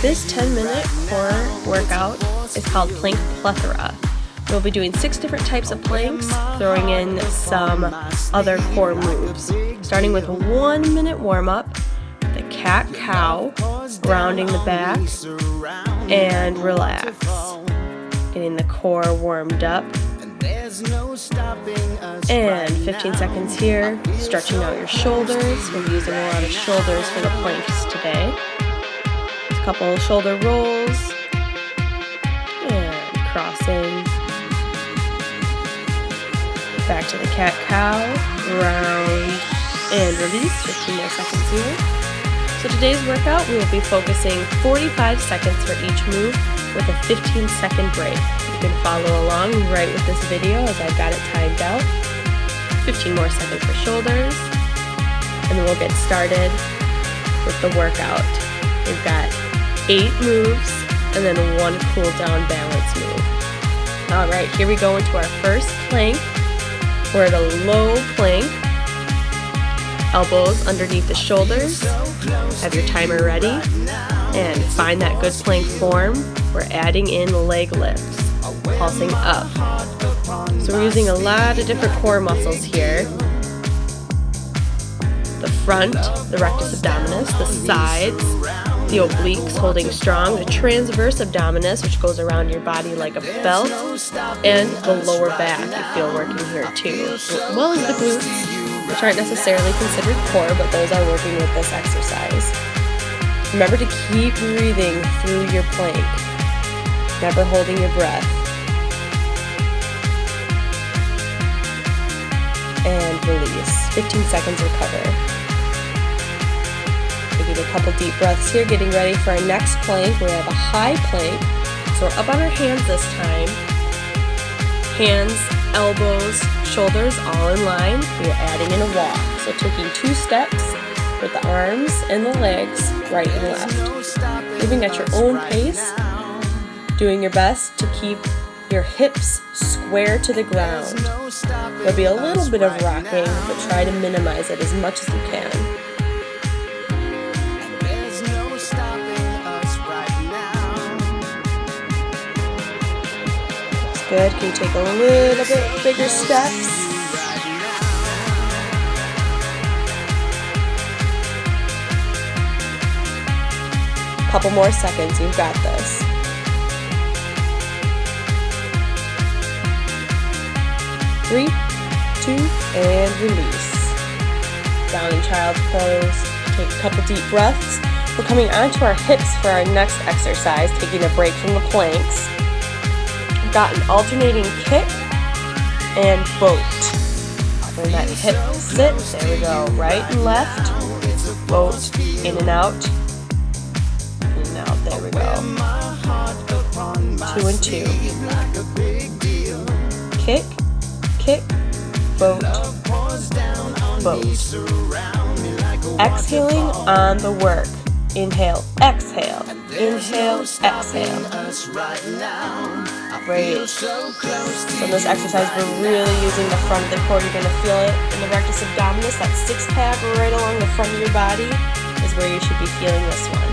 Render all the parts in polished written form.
This 10-minute core workout is called Plank Plethora. We'll be doing 6 different types of planks, throwing in some other core moves. Starting with a 1-minute warm-up, the cat-cow, rounding the back, and relax. Getting the core warmed up. And 15 seconds here, stretching out your shoulders. We're using a lot of shoulders for the planks today. A couple shoulder rolls, and crossing. Back to the cat-cow, round, and release, 15 more seconds here. So today's workout, we will be focusing 45 seconds for each move with a 15-second break. You can follow along right with this video as I've got it timed out. 15 more seconds for shoulders, and then we'll get started with the workout. We've got 8 moves, and then 1 cool down balance move. All right, here we go into our first plank. We're at a low plank, elbows underneath the shoulders. Have your timer ready, and find that good plank form. We're adding in leg lifts, pulsing up. So we're using a lot of different core muscles here. The front, the rectus abdominis, the sides, the obliques holding strong, the transverse abdominis, which goes around your body like a belt, and the lower back you feel working here too, as well as the glutes, which aren't necessarily considered core, but those are working with this exercise. Remember to keep breathing through your plank, never holding your breath. And release. 15 seconds recover. Taking a couple deep breaths here, getting ready for our next plank. We have a high plank. So we're up on our hands this time. Hands, elbows, shoulders all in line. We are adding in a walk. So taking 2 steps with the arms and the legs right and left. Moving at your own pace. Doing your best to keep your hips square to the ground. There'll be a little bit of rocking, but try to minimize it as much as you can. That's good. Can you take a little bit bigger steps? Couple more seconds, you've got this. 3, 2, and release. Down in child's pose. Take a couple deep breaths. We're coming onto our hips for our next exercise, taking a break from the planks. We've got an alternating kick and boat. When that hip sit, there we go. Right and left. Boat, in and out. In and out, there we go. 2 and 2. Kick. Kick, boat, boat. Exhaling on the work. Inhale, exhale, inhale, exhale. Great. So in this exercise, we're really using the front of the core. You're going to feel it in the rectus abdominis. That 6-pack right along the front of your body is where you should be feeling this one.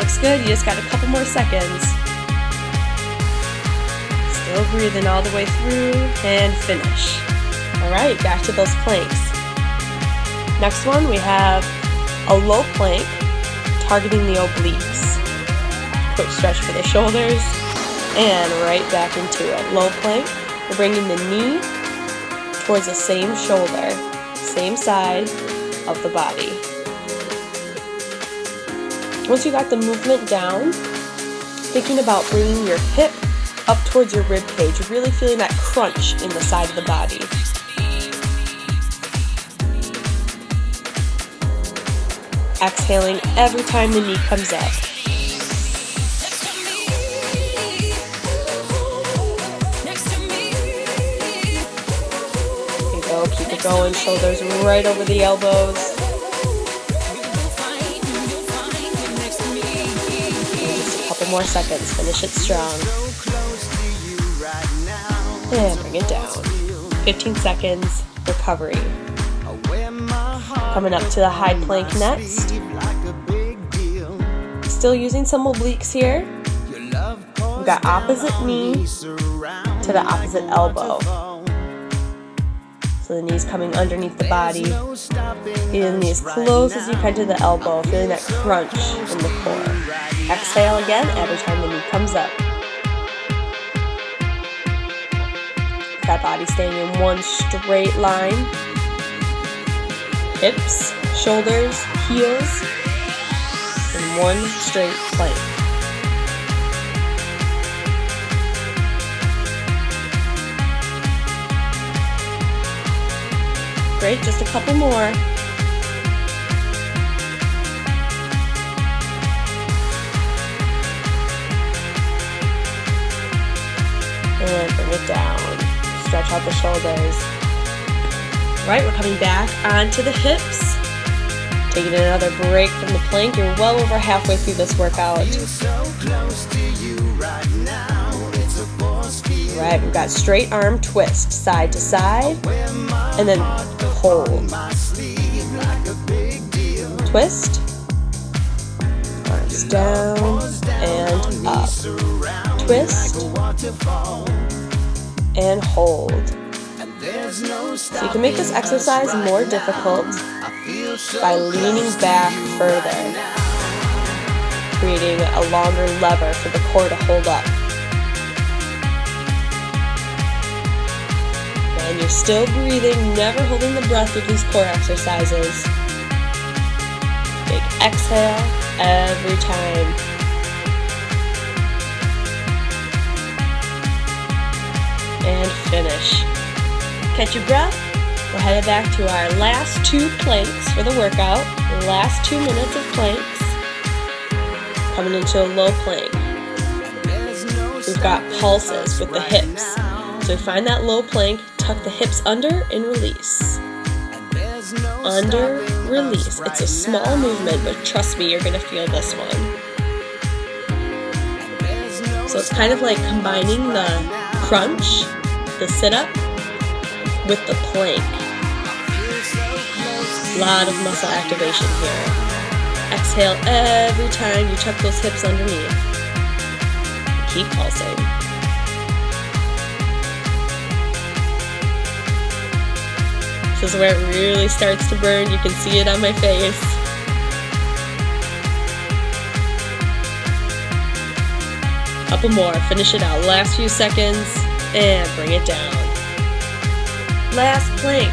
Looks good. You just got a couple more seconds. Still breathing all the way through and finish. Alright, back to those planks. Next one, we have a low plank targeting the obliques. Quick stretch for the shoulders and right back into it. Low plank, we're bringing the knee towards the same shoulder, same side of the body. Once you got the movement down, thinking about bringing your hip up towards your rib cage. You're really feeling that crunch in the side of the body. Exhaling every time the knee comes up. There you go, keep it going. Shoulders right over the elbows. And just a couple more seconds. Finish it strong. And bring it down. 15 seconds, recovery. Coming up to the high plank next. Still using some obliques here. We've got opposite knee to the opposite elbow. So the knee's coming underneath the body. Getting the knee as close as you can to the elbow, feeling that crunch in the core. Exhale again every time the knee comes up. That body staying in one straight line. Hips, shoulders, heels, in one straight plank. Great, just a couple more. And bring it down. Stretch out the shoulders. Right, we're coming back onto the hips. Taking another break from the plank. You're well over halfway through this workout. Right, we've got straight arm twist, side to side, and then hold. Twist, arms down and up. Twist, and hold. So you can make this exercise more difficult by leaning back further, creating a longer lever for the core to hold up. And you're still breathing, never holding the breath with these core exercises. Big exhale every time. And finish. Catch your breath. We're headed back to our last 2 planks for the workout. Last 2 minutes of planks. Coming into a low plank. We've got pulses with the hips. So find that low plank, tuck the hips under and release. Under, release. It's a small movement, but trust me, you're going to feel this one. So it's kind of like combining the crunch, the sit-up, with the plank. A lot of muscle activation here. Exhale every time you tuck those hips underneath. Keep pulsing. This is where it really starts to burn. You can see it on my face. Couple more. Finish it out. Last few seconds. And bring it down. Last plank.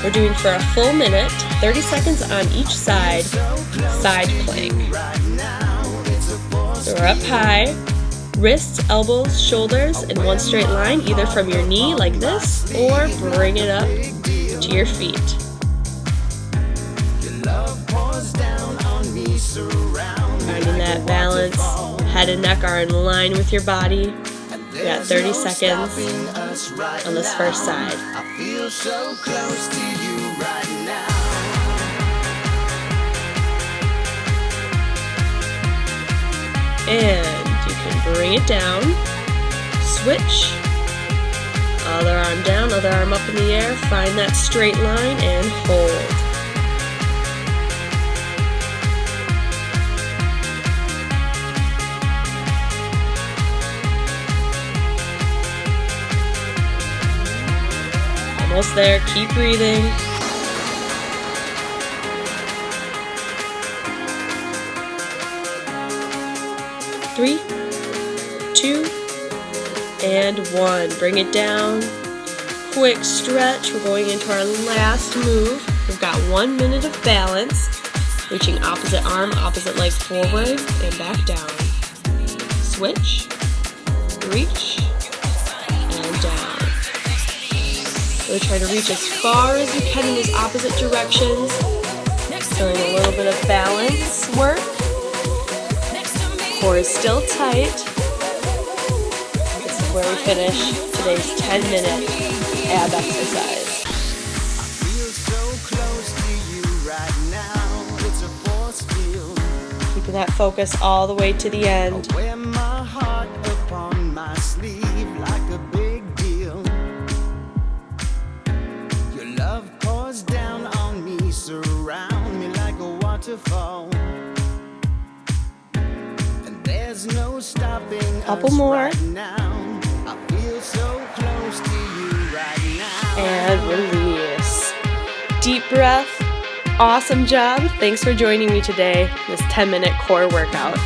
We're doing for a full minute, 30 seconds on each side, side plank. So we're up high, wrists, elbows, shoulders in one straight line, either from your knee like this, or bring it up to your feet. Finding that balance, head and neck are in line with your body. We got 30 seconds on this first side. I feel so close to you right now. And you can bring it down. Switch. Other arm down, other arm up in the air. Find that straight line and hold. Almost there, keep breathing. Three, 2, and 1. Bring it down. Quick stretch. We're going into our last move. We've got 1 minute of balance. Reaching opposite arm, opposite leg forward, and back down. Switch, reach, and down. Really try to reach as far as you can in these opposite directions. Feeling a little bit of balance work. Core is still tight. This is where we finish today's 10-minute ab exercise. Keeping that focus all the way to the end. waterfall, and there's no stopping Couple us more. right now. I feel so close to you right now. And release. Deep breath. Awesome job. Thanks for joining me today, this 10-minute core workout.